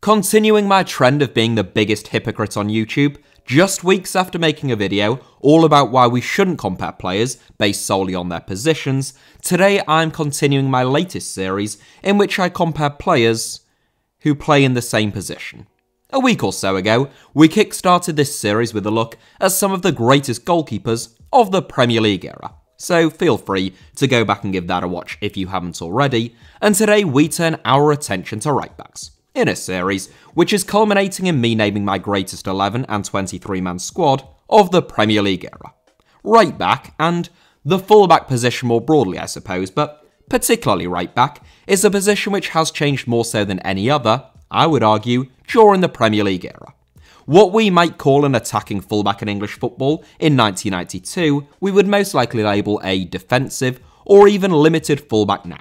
Continuing my trend of being the biggest hypocrite on YouTube, just weeks after making a video all about why we shouldn't compare players based solely on their positions, today I'm continuing my latest series in which I compare players who play in the same position. A week or so ago, we kickstarted this series with a look at some of the greatest goalkeepers of the Premier League era, so feel free to go back and give that a watch if you haven't already, and today we turn our attention to right-backs, in a series which is culminating in me naming my greatest 11 and 23-man squad of the Premier League era. Right-back, and the full-back position more broadly I suppose, but particularly right-back, is a position which has changed more so than any other, I would argue, during the Premier League era. What we might call an attacking fullback in English football in 1992, we would most likely label a defensive or even limited fullback now.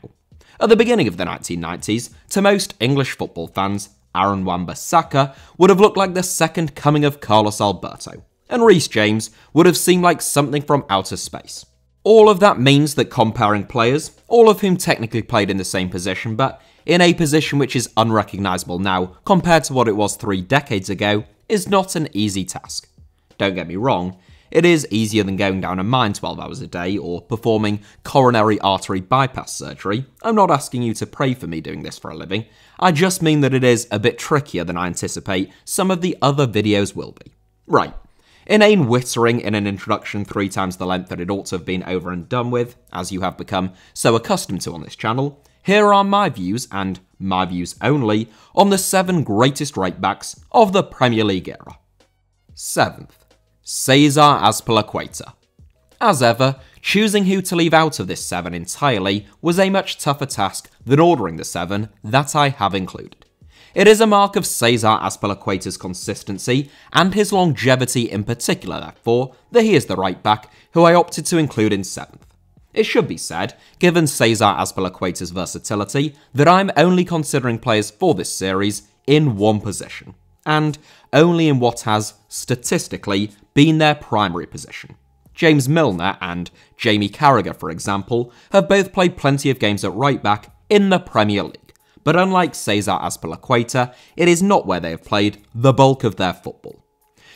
At the beginning of the 1990s, to most English football fans, Aaron Wan-Bissaka would have looked like the second coming of Carlos Alberto, and Reece James would have seemed like something from outer space. All of that means that comparing players, all of whom technically played in the same position, but in a position which is unrecognisable now compared to what it was 3 decades ago, is not an easy task. Don't get me wrong, it is easier than going down a mine 12 hours a day or performing coronary artery bypass surgery. I'm not asking you to pray for me doing this for a living, I just mean that it is a bit trickier than I anticipate some of the other videos will be. Right. Inane wittering in an introduction 3 times the length that it ought to have been over and done with, as you have become so accustomed to on this channel, here are my views, and my views only, on the 7 greatest right-backs of the Premier League era. 7th, Cesar Azpilicueta. As ever, choosing who to leave out of this 7 entirely was a much tougher task than ordering the 7 that I have included. It is a mark of Cesar Azpilicueta's consistency and his longevity in particular, therefore, that he is the right-back who I opted to include in 7th. It should be said, given Cesar Azpilicueta's versatility, that I'm only considering players for this series in one position, and only in what has, statistically, been their primary position. James Milner and Jamie Carragher, for example, have both played plenty of games at right-back in the Premier League, but unlike Cesar Azpilicueta, it is not where they have played the bulk of their football.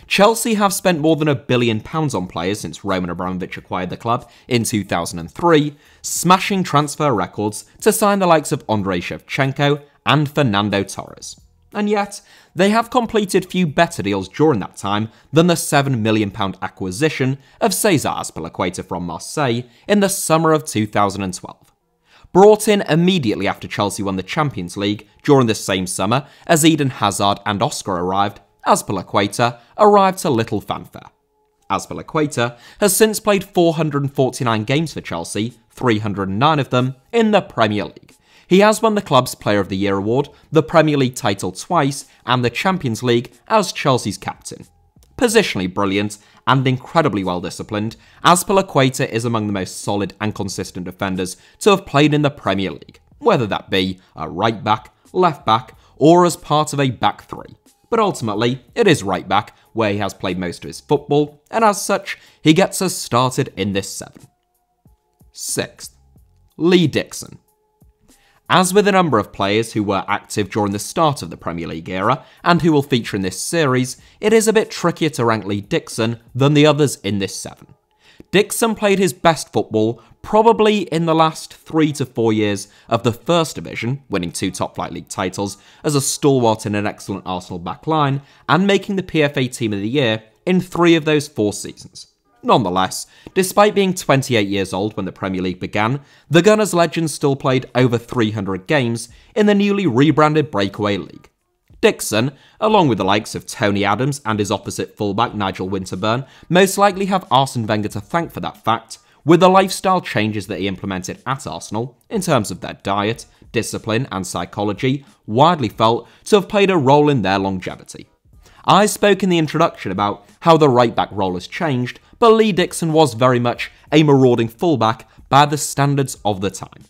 Chelsea have spent more than £1 billion on players since Roman Abramovich acquired the club in 2003, smashing transfer records to sign the likes of Andrei Shevchenko and Fernando Torres. And yet, they have completed few better deals during that time than the £7 million acquisition of Cesar Azpilicueta from Marseille in the summer of 2012. Brought in immediately after Chelsea won the Champions League during the same summer as Eden Hazard and Oscar arrived, Azpilicueta arrived to little fanfare. Azpilicueta has since played 449 games for Chelsea, 309 of them in the Premier League. He has won the club's Player of the Year award, the Premier League title twice, and the Champions League as Chelsea's captain. Positionally brilliant and incredibly well disciplined, Azpilicueta is among the most solid and consistent defenders to have played in the Premier League, whether that be a right back, left back, or as part of a back 3. But ultimately, it is right back where he has played most of his football, and as such, he gets us started in this 7. 6th, Lee Dixon. As with a number of players who were active during the start of the Premier League era, and who will feature in this series, it is a bit trickier to rank Lee Dixon than the others in this 7. Dixon played his best football probably in the last 3 to 4 years of the First Division, winning 2 top-flight league titles as a stalwart in an excellent Arsenal backline, and making the PFA Team of the Year in 3 of those 4 seasons. Nonetheless, despite being 28 years old when the Premier League began, the Gunners legend still played over 300 games in the newly rebranded Breakaway League. Dixon, along with the likes of Tony Adams and his opposite fullback Nigel Winterburn, most likely have Arsene Wenger to thank for that fact, with the lifestyle changes that he implemented at Arsenal, in terms of their diet, discipline and psychology, widely felt to have played a role in their longevity. I spoke in the introduction about how the right-back role has changed, but Lee Dixon was very much a marauding fullback by the standards of the time.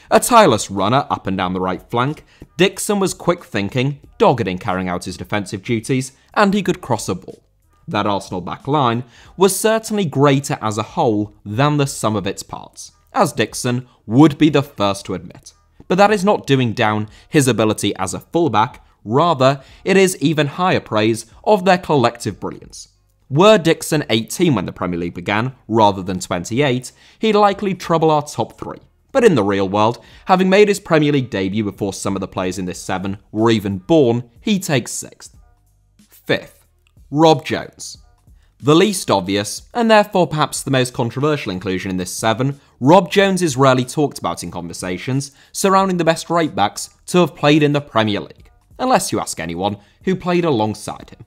A tireless runner up and down the right flank, Dixon was quick-thinking, dogged in carrying out his defensive duties, and he could cross a ball. That Arsenal back line was certainly greater as a whole than the sum of its parts, as Dixon would be the first to admit. But that is not doing down his ability as a fullback, Rather, it is even higher praise of their collective brilliance. Were Dixon 18 when the Premier League began, rather than 28, he'd likely trouble our top 3. But in the real world, having made his Premier League debut before some of the players in this 7 were even born, he takes 6th. 5th, Rob Jones. The least obvious, and therefore perhaps the most controversial inclusion in this 7, Rob Jones is rarely talked about in conversations surrounding the best right-backs to have played in the Premier League, unless you ask anyone who played alongside him.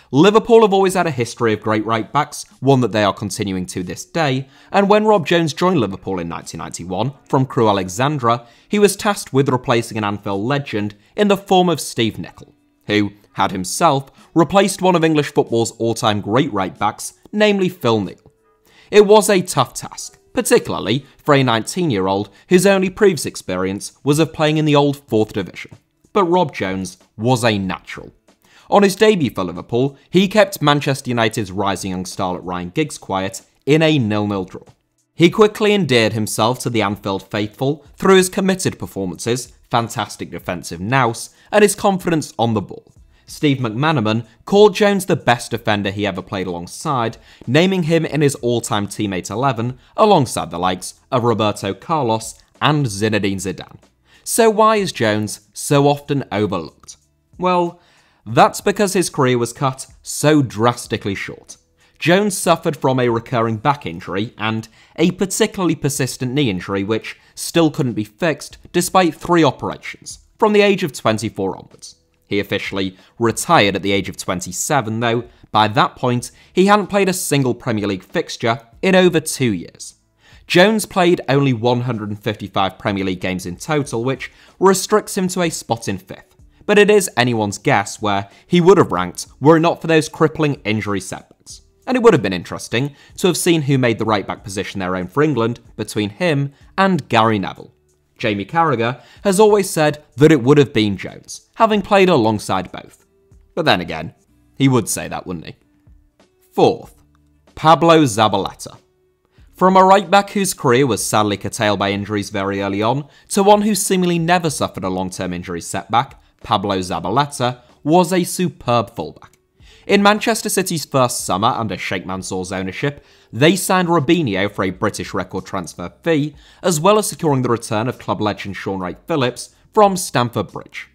Liverpool have always had a history of great right-backs, one that they are continuing to this day, and when Rob Jones joined Liverpool in 1991 from Crewe Alexandra, he was tasked with replacing an Anfield legend in the form of Steve Nicol, who had himself replaced one of English football's all-time great right-backs, namely Phil Neal. It was a tough task, particularly for a 19-year-old whose only previous experience was of playing in the old 4th Division, but Rob Jones was a natural. On his debut for Liverpool, he kept Manchester United's rising young starlet Ryan Giggs quiet in a 0-0 draw. He quickly endeared himself to the Anfield faithful through his committed performances, fantastic defensive nous, and his confidence on the ball. Steve McManaman called Jones the best defender he ever played alongside, naming him in his all-time teammate 11 alongside the likes of Roberto Carlos and Zinedine Zidane. So why is Jones so often overlooked? Well, that's because his career was cut so drastically short. Jones suffered from a recurring back injury and a particularly persistent knee injury which still couldn't be fixed despite 3 operations, from the age of 24 onwards. He officially retired at the age of 27, though by that point he hadn't played a single Premier League fixture in over 2 years. Jones played only 155 Premier League games in total, which restricts him to a spot in 5th. But it is anyone's guess where he would have ranked were it not for those crippling injury setbacks. And it would have been interesting to have seen who made the right-back position their own for England between him and Gary Neville. Jamie Carragher has always said that it would have been Jones, having played alongside both. But then again, he would say that, wouldn't he? 4th, Pablo Zabaleta. From a right-back whose career was sadly curtailed by injuries very early on, to one who seemingly never suffered a long-term injury setback, Pablo Zabaleta was a superb fullback. In Manchester City's first summer under Sheikh Mansour's ownership, they signed Robinho for a British record transfer fee, as well as securing the return of club legend Shaun Wright-Phillips from Stamford Bridge.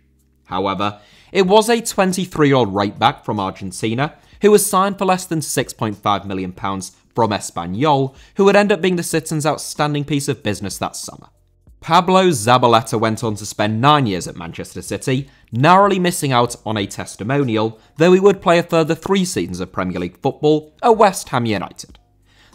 However, it was a 23-year-old right-back from Argentina who was signed for less than £6.5 million from Espanyol, who would end up being the Citizens' outstanding piece of business that summer. Pablo Zabaleta went on to spend 9 years at Manchester City, narrowly missing out on a testimonial, though he would play a further 3 seasons of Premier League football at West Ham United.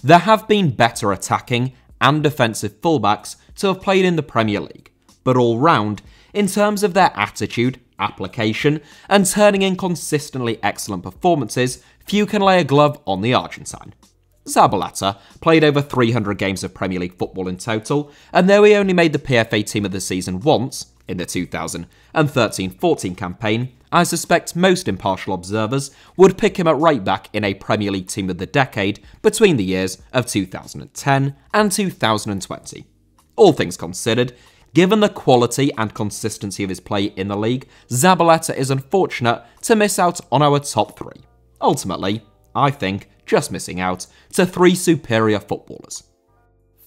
There have been better attacking and defensive fullbacks to have played in the Premier League, but all round, in terms of their attitude, application, and turning in consistently excellent performances, few can lay a glove on the Argentine. Zabaleta played over 300 games of Premier League football in total, and though he only made the PFA Team of the Season once, in the 2013-14 campaign, I suspect most impartial observers would pick him at right back in a Premier League Team of the Decade between the years of 2010 and 2020. All things considered, given the quality and consistency of his play in the league, Zabaleta is unfortunate to miss out on our top 3. Ultimately, I think, just missing out to 3 superior footballers.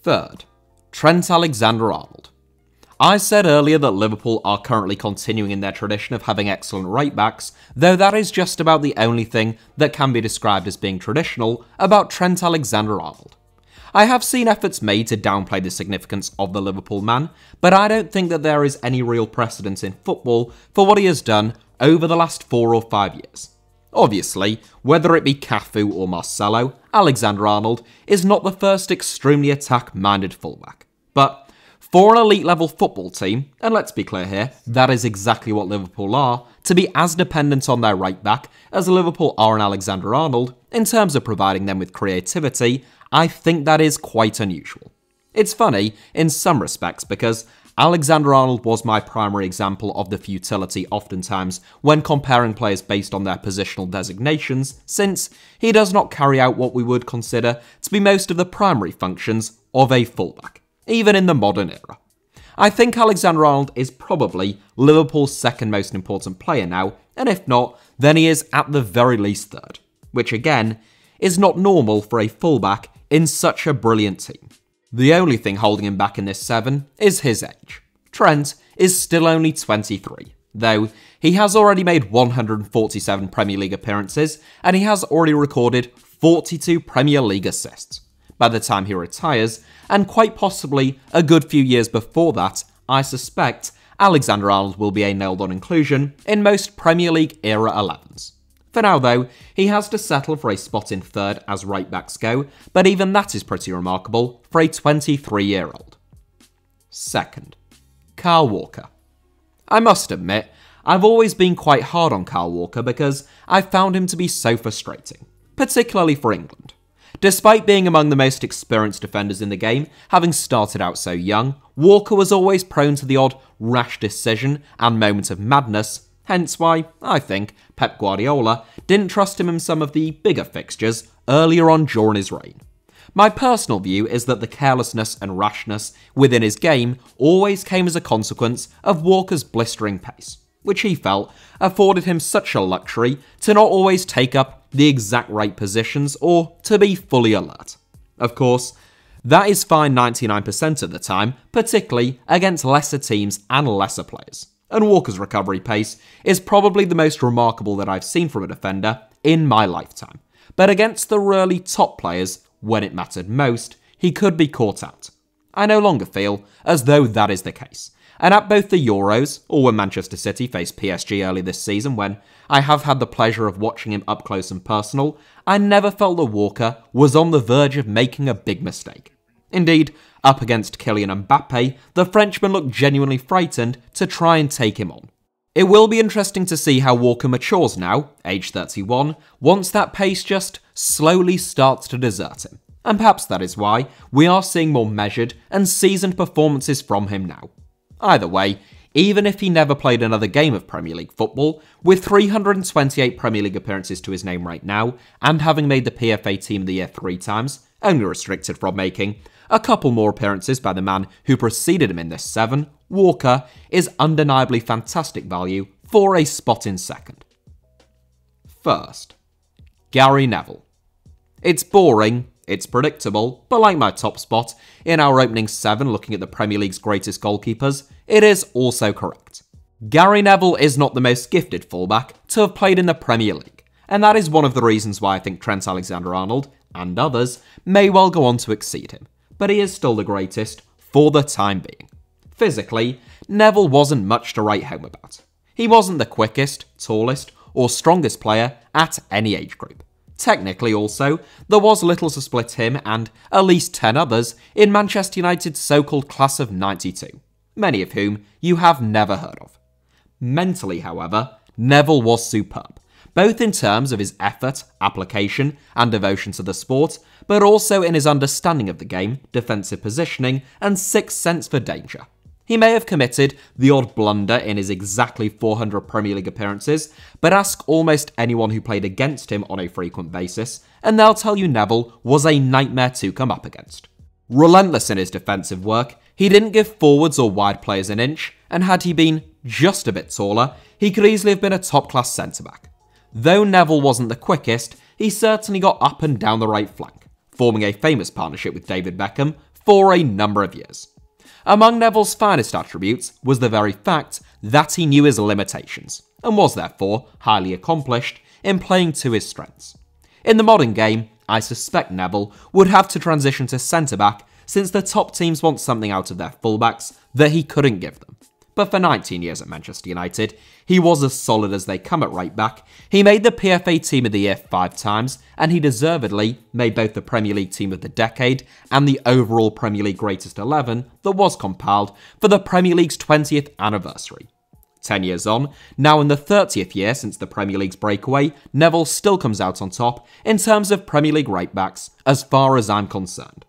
3rd, Trent Alexander-Arnold. I said earlier that Liverpool are currently continuing in their tradition of having excellent right-backs, though that is just about the only thing that can be described as being traditional about Trent Alexander-Arnold. I have seen efforts made to downplay the significance of the Liverpool man, but I don't think that there is any real precedent in football for what he has done over the last 4 or 5 years. Obviously, whether it be Cafu or Marcelo, Alexander-Arnold is not the first extremely attack-minded fullback. But for an elite-level football team, and let's be clear here, that is exactly what Liverpool are, to be as dependent on their right-back as Liverpool are on Alexander-Arnold in terms of providing them with creativity, I think that is quite unusual. It's funny in some respects because Alexander-Arnold was my primary example of the futility oftentimes when comparing players based on their positional designations, since he does not carry out what we would consider to be most of the primary functions of a fullback, even in the modern era. I think Alexander-Arnold is probably Liverpool's second most important player now, and if not, then he is at the very least third, which again, is not normal for a fullback in such a brilliant team. The only thing holding him back in this 7 is his age. Trent is still only 23, though he has already made 147 Premier League appearances and he has already recorded 42 Premier League assists. By the time he retires, and quite possibly a good few years before that, I suspect Alexander-Arnold will be a nailed-on inclusion in most Premier League era 11s. For now though, he has to settle for a spot in third as right-backs go, but even that is pretty remarkable for a 23-year-old. Second, Kyle Walker. I must admit, I've always been quite hard on Kyle Walker because I've found him to be so frustrating, particularly for England. Despite being among the most experienced defenders in the game, having started out so young, Walker was always prone to the odd rash decision and moment of madness, hence why, I think, Pep Guardiola didn't trust him in some of the bigger fixtures earlier on during his reign. My personal view is that the carelessness and rashness within his game always came as a consequence of Walker's blistering pace, which he felt afforded him such a luxury to not always take up the exact right positions or to be fully alert. Of course, that is fine 99% of the time, particularly against lesser teams and lesser players. And Walker's recovery pace is probably the most remarkable that I've seen from a defender in my lifetime. But against the really top players, when it mattered most, he could be caught out. I no longer feel as though that is the case. And at both the Euros, or when Manchester City faced PSG early this season, when I have had the pleasure of watching him up close and personal, I never felt that Walker was on the verge of making a big mistake. Indeed, up against Kylian Mbappe, the Frenchman looked genuinely frightened to try and take him on. It will be interesting to see how Walker matures now, age 31, once that pace just slowly starts to desert him. And perhaps that is why we are seeing more measured and seasoned performances from him now. Either way, even if he never played another game of Premier League football, with 328 Premier League appearances to his name right now, and having made the PFA Team of the Year 3 times, only restricted from making a couple more appearances by the man who preceded him in this 7, Walker is undeniably fantastic value for a spot in second. First, Gary Neville. It's boring, it's predictable, but like my top spot in our opening 7 looking at the Premier League's greatest goalkeepers, it is also correct. Gary Neville is not the most gifted fullback to have played in the Premier League, and that is one of the reasons why I think Trent Alexander-Arnold, and others, may well go on to exceed him, but he is still the greatest for the time being. Physically, Neville wasn't much to write home about. He wasn't the quickest, tallest, or strongest player at any age group. Technically also, there was little to split him and at least 10 others in Manchester United's so-called class of 92, many of whom you have never heard of. Mentally, however, Neville was superb, both in terms of his effort, application, and devotion to the sport, but also in his understanding of the game, defensive positioning, and sixth sense for danger. He may have committed the odd blunder in his exactly 400 Premier League appearances, but ask almost anyone who played against him on a frequent basis, and they'll tell you Neville was a nightmare to come up against. Relentless in his defensive work, he didn't give forwards or wide players an inch, and had he been just a bit taller, he could easily have been a top-class centre-back. Though Neville wasn't the quickest, he certainly got up and down the right flank, forming a famous partnership with David Beckham for a number of years. Among Neville's finest attributes was the very fact that he knew his limitations, and was therefore highly accomplished in playing to his strengths. In the modern game, I suspect Neville would have to transition to centre-back since the top teams want something out of their fullbacks that he couldn't give them. But for 19 years at Manchester United, he was as solid as they come at right back. He made the PFA Team of the Year 5 times, and he deservedly made both the Premier League Team of the Decade and the overall Premier League Greatest 11 that was compiled for the Premier League's 20th anniversary. 10 years on, now in the 30th year since the Premier League's breakaway, Neville still comes out on top in terms of Premier League right backs as far as I'm concerned.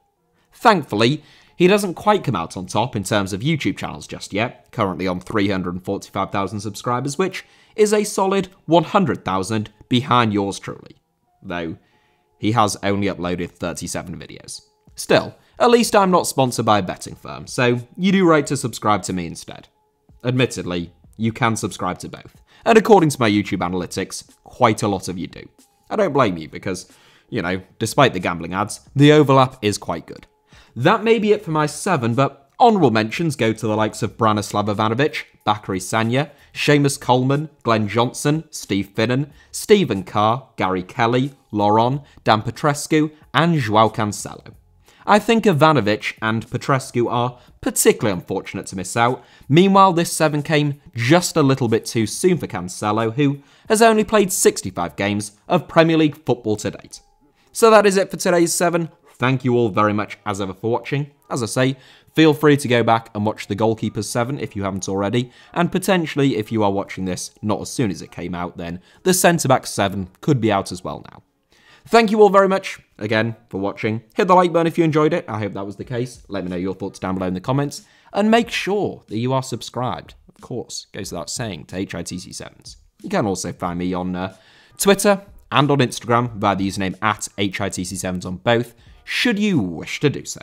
Thankfully, he doesn't quite come out on top in terms of YouTube channels just yet, currently on 345,000 subscribers, which is a solid 100,000 behind yours truly. Though, he has only uploaded 37 videos. Still, At least I'm not sponsored by a betting firm, so you do right to subscribe to me instead. Admittedly, you can subscribe to both, and according to my YouTube analytics, quite a lot of you do. I don't blame you because, despite the gambling ads, the overlap is quite good. That may be it for my 7, but honourable mentions go to the likes of Branislav Ivanovic, Bakary Sagna, Seamus Coleman, Glenn Johnson, Steve Finnan, Stephen Carr, Gary Kelly, Laurent, Dan Petrescu, and João Cancelo. I think Ivanovic and Petrescu are particularly unfortunate to miss out. Meanwhile, this 7 came just a little bit too soon for Cancelo, who has only played 65 games of Premier League football to date. So that is it for today's 7. Thank you all very much as ever for watching. As I say, feel free to go back and watch the Goalkeeper's 7 if you haven't already, and potentially if you are watching this not as soon as it came out, then the Centre-Back 7 could be out as well now. Thank you all very much, again, for watching. Hit the like button if you enjoyed it. I hope that was the case. Let me know your thoughts down below in the comments. And make sure that you are subscribed. Of course, goes without saying, to HITC Sevens. You can also find me on Twitter and on Instagram via the username @HITC Sevens on both, should you wish to do so.